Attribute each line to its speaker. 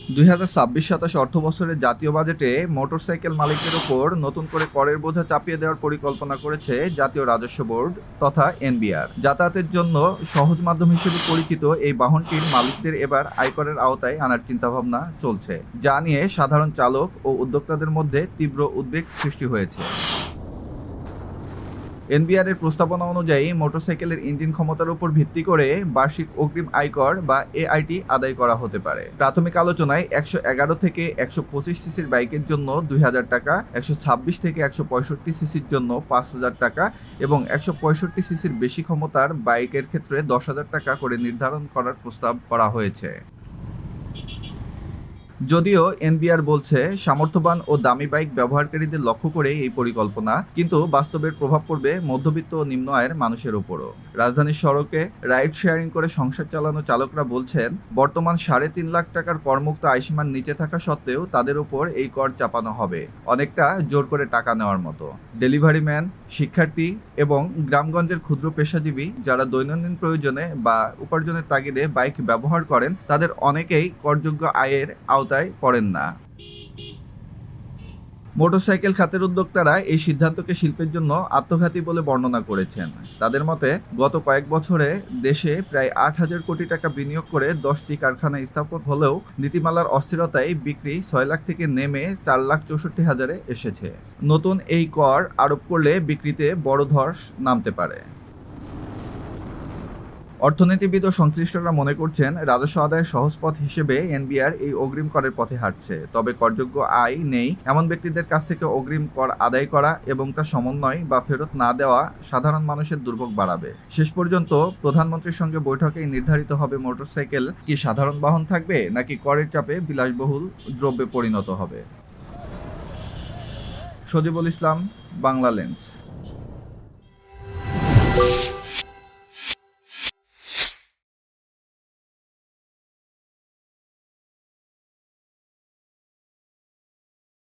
Speaker 1: 2026-27 অর্থবছরের জাতীয় বাজেটে মোটরসাইকেল মালিকদের ওপর নতুন করে করের বোঝা চাপিয়ে দেওয়ার পরিকল্পনা করেছে জাতীয় রাজস্ব বোর্ড তথা এনবিআর। যাতায়াতের জন্য সহজ মাধ্যম হিসেবে পরিচিত এই বাহনটির মালিকদের এবার আয়করের আওতায় আনার চিন্তাভাবনা চলছে, যা নিয়ে সাধারণ চালক ও উদ্যোক্তাদের মধ্যে তীব্র উদ্বেগ সৃষ্টি হয়েছে। এনবিআর এর প্রস্তাবনা অনুযায়ী মোটরসাইকেলের ইঞ্জিন ক্ষমতার উপর ভিত্তি করে বার্ষিক অগ্রিম আয়কর বা এআইটি আদায় করা হতে পারে। প্রাথমিক আলোচনায় 111 থেকে 125 সিসির বাইকের জন্য 2000 টাকা, 126 থেকে 165 সিসির জন্য 5000 টাকা এবং 165 সিসির বেশি ক্ষমতার বাইকের ক্ষেত্রে 10,000 টাকা করে নির্ধারণ করার প্রস্তাব করা হয়েছে। যদিও এনবিআর বলছে সামর্থ্যবান ও দামি বাইক ব্যবহারকারীদের লক্ষ্য করে এই পরিকল্পনা, কিন্তু বাস্তবের প্রভাব পড়বে মধ্যবিত্ত ও নিম্ন আয়ের মানুষের উপরও। রাজধানীর সড়কে রাইড শেয়ারিং করে সংসার চালানো চালকরা বলছেন, বর্তমান 3.5 লাখ টাকার করমুক্ত আয়সীমার নিচে থাকা সত্ত্বেও তাদের উপর এই কর চাপানো হবে, অনেকটা জোর করে টাকা নেওয়ার মতো। ডেলিভারি ম্যান, শিক্ষার্থী এবং গ্রামগঞ্জের ক্ষুদ্র পেশাজীবী যারা দৈনন্দিন প্রয়োজনে বা উপার্জনের তাগিদে বাইক ব্যবহার করেন, তাদের অনেকেই করযোগ্য আয়ের আওতায় পড়েন না। মোটরসাইকেল খাতের উদ্যোক্তারা এই সিদ্ধান্তকে শিল্পের জন্য আত্মঘাতী বলে বর্ণনা করেছেন। তাদের মতে, গত কয়েক বছরে দেশে প্রায় 8,000 কোটি টাকা বিনিয়োগ করে 10টি কারখানা স্থাপন হলেও নীতিমালার অস্থিরতায় বিক্রি 6 লাখ থেকে নেমে 4,64,000-এ এসেছে। নতুন এই কর আরোপ করলে বিক্রিতে বড় ধস নামতে পারে। অর্থনীতিবিদ ও সংশ্লিষ্টরা মনে করছেন, রাজস্ব আদায়ের সহজ পথ হিসেবে এনবিআর এই অগ্রিম করের পথে হাঁটছে। তবে করযোগ্য আয় নেই এমন ব্যক্তিদের কাছ থেকে অগ্রিম কর আদায় করা এবং তা সমন্বয় বা ফেরত না দেওয়া সাধারণ মানুষের দুর্ভোগ বাড়াবে। শেষ পর্যন্ত প্রধানমন্ত্রীর সঙ্গে বৈঠকেই নির্ধারিত হবে মোটরসাইকেল কি সাধারণ বাহন থাকবে নাকি করের চাপে বিলাসবহুল দ্রব্যে পরিণত হবে। সজিবুল ইসলাম, বাংলা লেন্স।